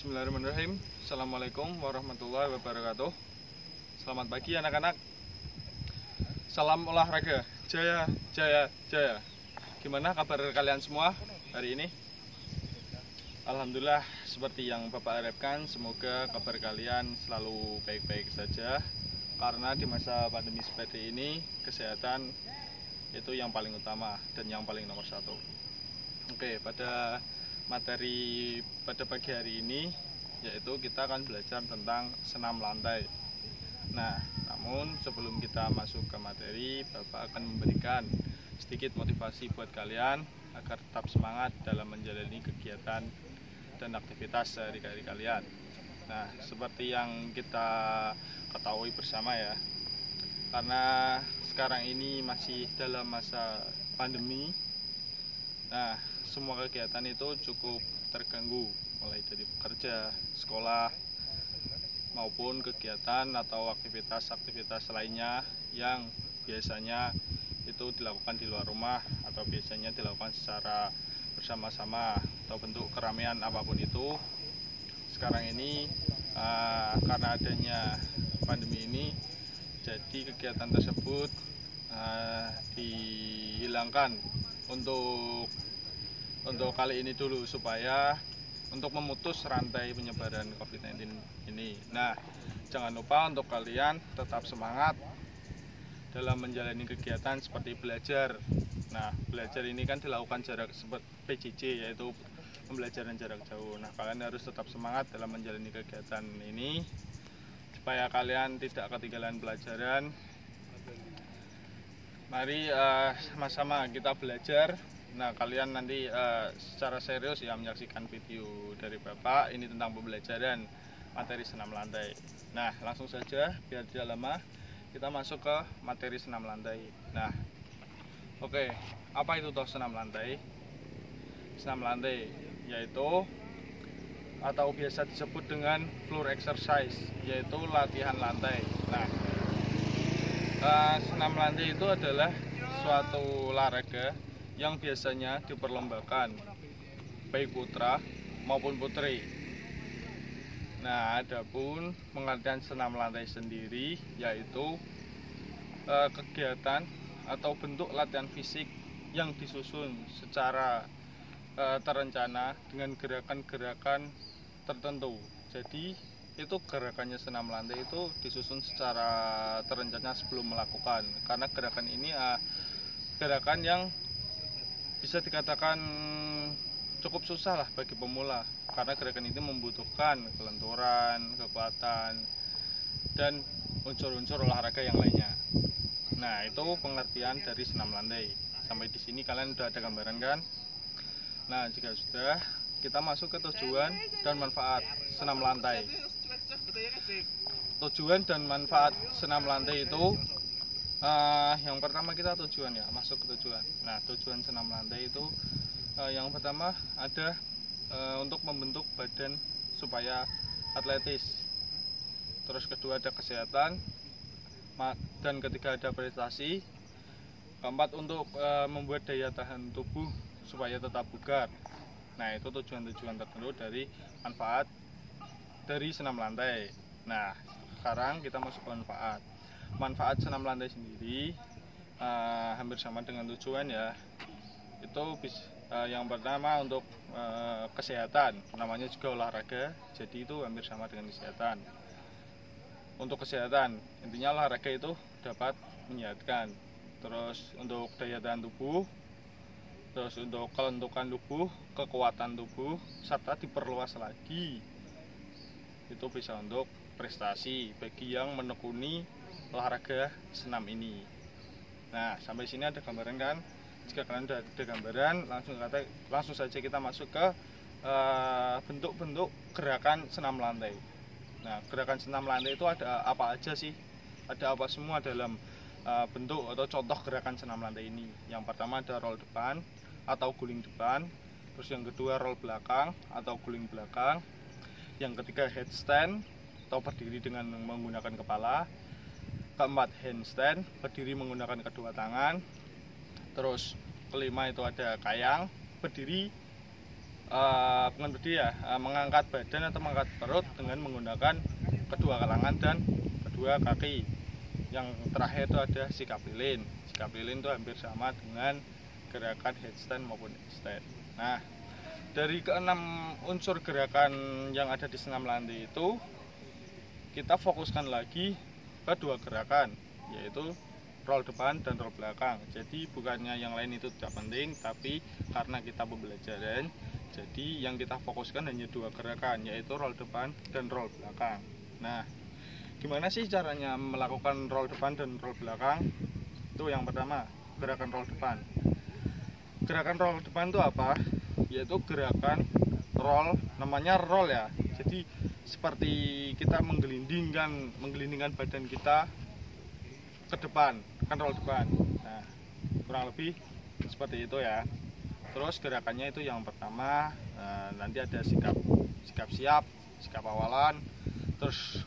Bismillahirrahmanirrahim. Assalamualaikum warahmatullahi wabarakatuh. Selamat pagi anak-anak. Salam olahraga. Jaya, jaya, jaya. Gimana kabar kalian semua hari ini? Alhamdulillah seperti yang Bapak harapkan, semoga kabar kalian selalu baik-baik saja. Karena di masa pandemi seperti ini, kesehatan itu yang paling utama dan yang paling nomor satu. Oke, pada materi pada pagi hari ini yaitu kita akan belajar tentang senam lantai. Nah, namun sebelum kita masuk ke materi, Bapak akan memberikan sedikit motivasi buat kalian agar tetap semangat dalam menjalani kegiatan dan aktivitas sehari-hari kalian. Nah, seperti yang kita ketahui bersama ya, karena sekarang ini masih dalam masa pandemi. Nah, semua kegiatan itu cukup terganggu, mulai dari bekerja, sekolah, maupun kegiatan atau aktivitas-aktivitas lainnya yang biasanya itu dilakukan di luar rumah atau biasanya dilakukan secara bersama-sama atau bentuk keramaian apapun itu. Sekarang ini karena adanya pandemi ini, jadi kegiatan tersebut dihilangkan untuk kali ini dulu, supaya untuk memutus rantai penyebaran COVID-19 ini. Nah, jangan lupa untuk kalian tetap semangat dalam menjalani kegiatan seperti belajar. Nah, belajar ini kan dilakukan jarak seperti PJJ, yaitu pembelajaran jarak jauh. Nah, kalian harus tetap semangat dalam menjalani kegiatan ini supaya kalian tidak ketinggalan pelajaran. Mari sama-sama kita belajar. Nah, kalian nanti secara serius ya menyaksikan video dari Bapak ini tentang pembelajaran materi senam lantai. Nah, langsung saja biar tidak lama kita masuk ke materi senam lantai. Nah, oke, apa itu toh senam lantai? Senam lantai yaitu atau biasa disebut dengan floor exercise, yaitu latihan lantai. Nah, senam lantai itu adalah suatu olahraga yang biasanya diperlombakan baik putra maupun putri. Nah, adapun pengertian senam lantai sendiri yaitu kegiatan atau bentuk latihan fisik yang disusun secara terencana dengan gerakan-gerakan tertentu. Jadi itu gerakannya senam lantai itu disusun secara terencana sebelum melakukan, karena gerakan ini gerakan yang bisa dikatakan cukup susah lah bagi pemula, karena gerakan ini membutuhkan kelenturan, kekuatan, dan unsur-unsur olahraga yang lainnya. Nah, itu pengertian dari senam lantai. Sampai di sini kalian sudah ada gambaran kan? Nah, jika sudah, kita masuk ke tujuan dan manfaat senam lantai. Tujuan dan manfaat senam lantai itu yang pertama kita tujuan ya, masuk ke tujuan. Nah, tujuan senam lantai itu yang pertama ada untuk membentuk badan supaya atletis. Terus kedua ada kesehatan, dan ketiga ada prestasi. Keempat untuk membuat daya tahan tubuh supaya tetap bugar. Nah, itu tujuan-tujuan tertentu dari manfaat dari senam lantai. Nah, sekarang kita masuk ke manfaat. Manfaat senam lantai sendiri hampir sama dengan tujuan ya. Itu yang pertama untuk kesehatan, namanya juga olahraga, jadi itu hampir sama dengan kesehatan. Untuk kesehatan, intinya olahraga itu dapat menyehatkan. Terus untuk daya tahan tubuh, terus untuk kelentukan tubuh, kekuatan tubuh, serta diperluas lagi, itu bisa untuk prestasi bagi yang menekuni olahraga senam ini. Nah, sampai sini ada gambaran kan? Jika kalian sudah ada gambaran, langsung saja kita masuk ke bentuk-bentuk gerakan senam lantai. Nah, gerakan senam lantai itu ada apa aja sih? Ada apa semua dalam bentuk atau contoh gerakan senam lantai ini? Yang pertama ada roll depan atau guling depan. Terus yang kedua roll belakang atau guling belakang. Yang ketiga headstand atau berdiri dengan menggunakan kepala. Keempat handstand, berdiri menggunakan kedua tangan. Terus kelima itu ada kayang, berdiri pengemudi ya, mengangkat badan atau mengangkat perut dengan menggunakan kedua lengan dan kedua kaki. Yang terakhir itu ada sikap lilin. Sikap lilin itu hampir sama dengan gerakan headstand maupun headstand. Nah, dari keenam unsur gerakan yang ada di senam lantai itu, kita fokuskan lagi ke dua gerakan, yaitu roll depan dan roll belakang. Jadi bukannya yang lain itu tidak penting, tapi karena kita pembelajaran, jadi yang kita fokuskan hanya dua gerakan, yaitu roll depan dan roll belakang. Nah, gimana sih caranya melakukan roll depan dan roll belakang? Itu yang pertama, gerakan roll depan. Gerakan roll depan itu apa? Yaitu gerakan roll, namanya roll ya. Jadi seperti kita menggelindingkan badan kita ke depan, kan roll depan. Nah, kurang lebih seperti itu ya. Terus gerakannya itu yang pertama, nanti ada sikap siap, sikap awalan. Terus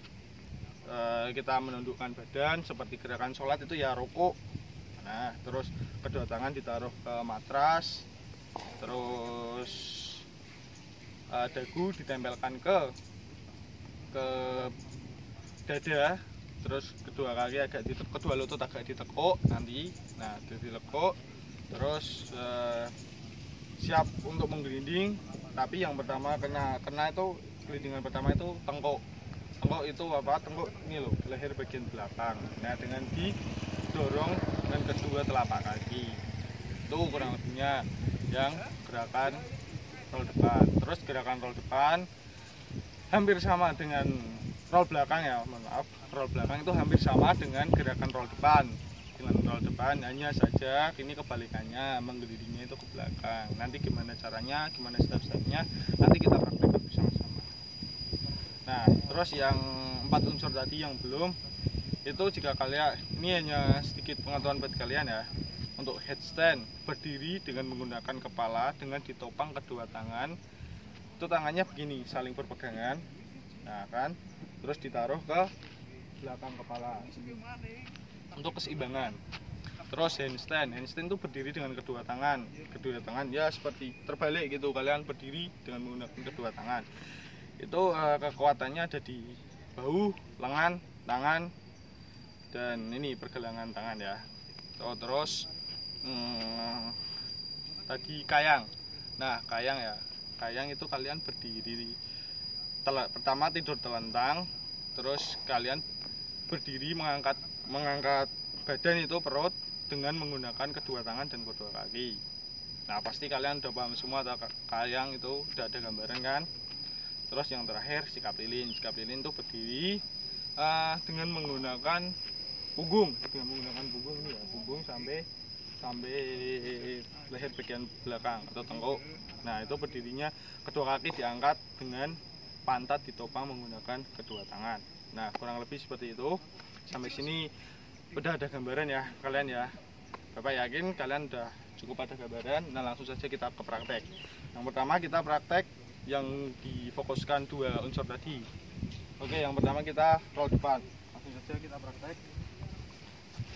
kita menundukkan badan seperti gerakan sholat itu ya ruku. Nah, terus kedua tangan ditaruh ke matras. Terus dagu ditempelkan ke dada. Terus kedua kaki kedua lutut agak ditekuk nanti. Nah, ditekuk. Terus siap untuk menggelinding. Tapi yang pertama kena itu gelindingan pertama itu tengkuk. Tengkuk itu apa? Tengkuk ini loh, leher bagian belakang. Nah, dengan didorong dengan kedua telapak kaki. Itu kurang lebihnya yang gerakan roll depan. Terus gerakan roll depan hampir sama dengan roll belakang ya, maaf. Roll belakang itu hampir sama dengan gerakan roll depan. Dengan roll depan hanya saja ini kebalikannya, menggelindingnya itu ke belakang. Nanti gimana caranya, gimana step-stepnya, nanti kita praktekkan bersama-sama. Nah, terus yang 4 unsur tadi yang belum, itu jika kalian, ini hanya sedikit pengetahuan buat kalian ya. Untuk headstand, berdiri dengan menggunakan kepala dengan ditopang kedua tangan. Itu tangannya begini, saling berpegangan. Nah kan, terus ditaruh ke belakang kepala untuk keseimbangan. Terus handstand itu berdiri dengan kedua tangan ya seperti terbalik gitu, kalian berdiri dengan menggunakan kedua tangan. Itu kekuatannya ada di bahu, lengan, tangan, dan ini pergelangan tangan ya. Terus tadi kayang. Nah, kayang ya, kayang itu kalian berdiri pertama tidur telentang, terus kalian berdiri mengangkat badan itu perut dengan menggunakan kedua tangan dan kedua kaki. Nah, pasti kalian udah paham semua, kayang itu udah ada gambaran kan. Terus yang terakhir sikap lilin itu berdiri dengan menggunakan punggung, ini ya, punggung sampai leher bagian belakang atau tengkuk. Nah, itu berdirinya kedua kaki diangkat dengan pantat ditopang menggunakan kedua tangan. Nah, kurang lebih seperti itu. Sampai sini udah ada gambaran ya kalian ya. Bapak yakin kalian udah cukup ada gambaran. Nah, langsung saja kita ke praktek. Yang pertama kita praktek yang difokuskan dua unsur tadi. Oke, yang pertama kita roll depan. Langsung saja kita praktek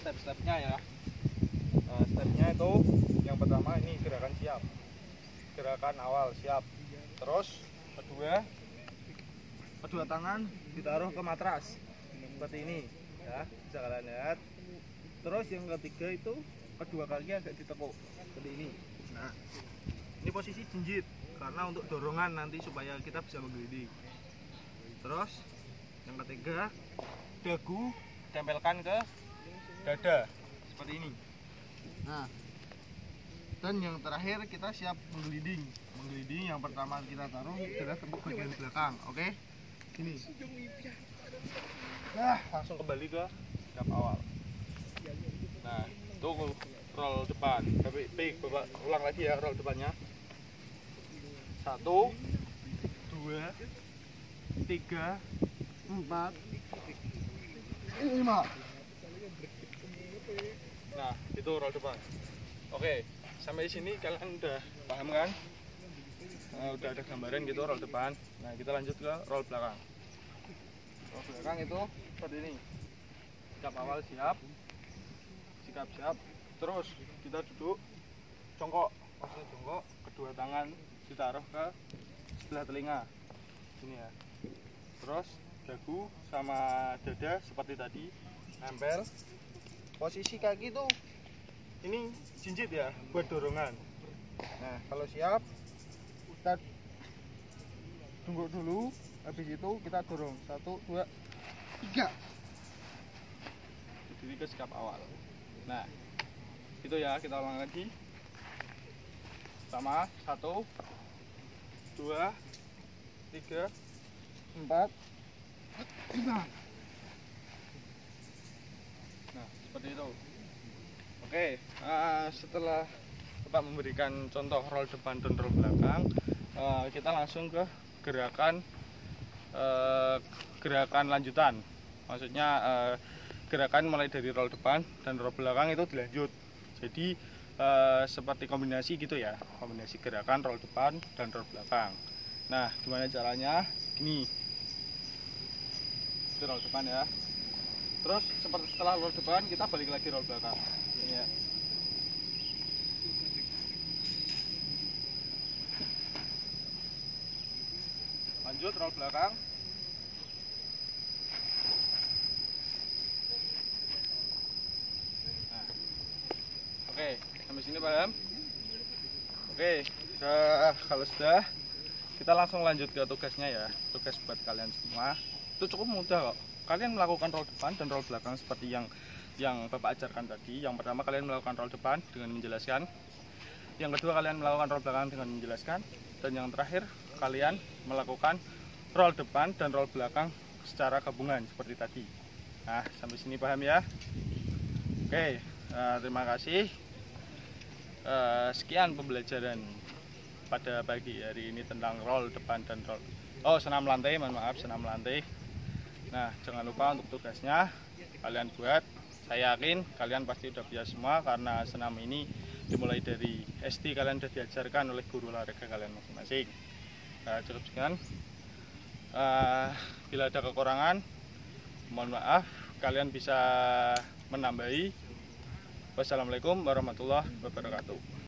step-stepnya ya. Stepnya itu yang pertama ini gerakan siap, gerakan awal siap. Terus kedua tangan ditaruh ke matras seperti ini ya, bisa kalian lihat. Terus yang ketiga itu kedua kaki agak ditekuk seperti ini. Nah, ini posisi jinjit karena untuk dorongan nanti supaya kita bisa menggelinding. Terus yang ketiga dagu tempelkan ke dada seperti ini. Nah, dan yang terakhir kita siap menggelinding. Yang pertama kita taruh adalah tengkuk bagian belakang. Oke, ini. Nah, langsung kembali ke step awal. Nah, itu roll depan. Baik, Bapak ulang lagi ya roll depannya. 1, 2, 3, 4, 5. Nah, itu roll depan. Oke, sampai sini kalian udah paham kan? Udah ada gambaran gitu roll depan. Nah, kita lanjut ke roll belakang. Roll belakang itu seperti ini. Sikap awal siap, sikap siap. Terus kita duduk jongkok, posisi jongkok, kedua tangan ditaruh ke sebelah telinga ini ya. Terus dagu sama dada seperti tadi nempel. Posisi kaki tuh ini jinjit ya buat dorongan. Nah kalau siap kita tunggu dulu, habis itu kita dorong 1, 2, 3 berdiri ke sikap awal. Nah itu ya, kita ulang lagi. Sama 1, 2, 3, 4, 5. Nah seperti itu. Oke, setelah Bapak memberikan contoh roll depan dan roll belakang, kita langsung ke gerakan lanjutan. Maksudnya gerakan mulai dari roll depan dan roll belakang itu dilanjut. Jadi seperti kombinasi gitu ya, kombinasi gerakan roll depan dan roll belakang. Nah gimana caranya? Gini, itu roll depan ya. Terus seperti setelah roll depan kita balik lagi roll belakang. Ini ya. Lanjut roll belakang. Nah, oke, sampai sini paham? Oke, kalau sudah, kita langsung lanjut ke tugasnya ya. Tugas buat kalian semua itu cukup mudah kok. Kalian melakukan roll depan dan roll belakang seperti yang Bapak ajarkan tadi. Yang pertama kalian melakukan roll depan dengan menjelaskan. Yang kedua kalian melakukan roll belakang dengan menjelaskan. Dan yang terakhir kalian melakukan roll depan dan roll belakang secara gabungan seperti tadi. Nah sampai sini paham ya? Oke, terima kasih. Sekian pembelajaran pada pagi hari ini tentang roll depan dan senam lantai, mohon maaf, senam lantai. Nah jangan lupa untuk tugasnya kalian buat. Saya yakin kalian pasti udah biasa semua karena senam ini dimulai dari SD kalian sudah diajarkan oleh guru olahraga kalian masing-masing. Cukup sekian. Bila ada kekurangan, mohon maaf, kalian bisa menambahi. Wassalamualaikum warahmatullahi wabarakatuh.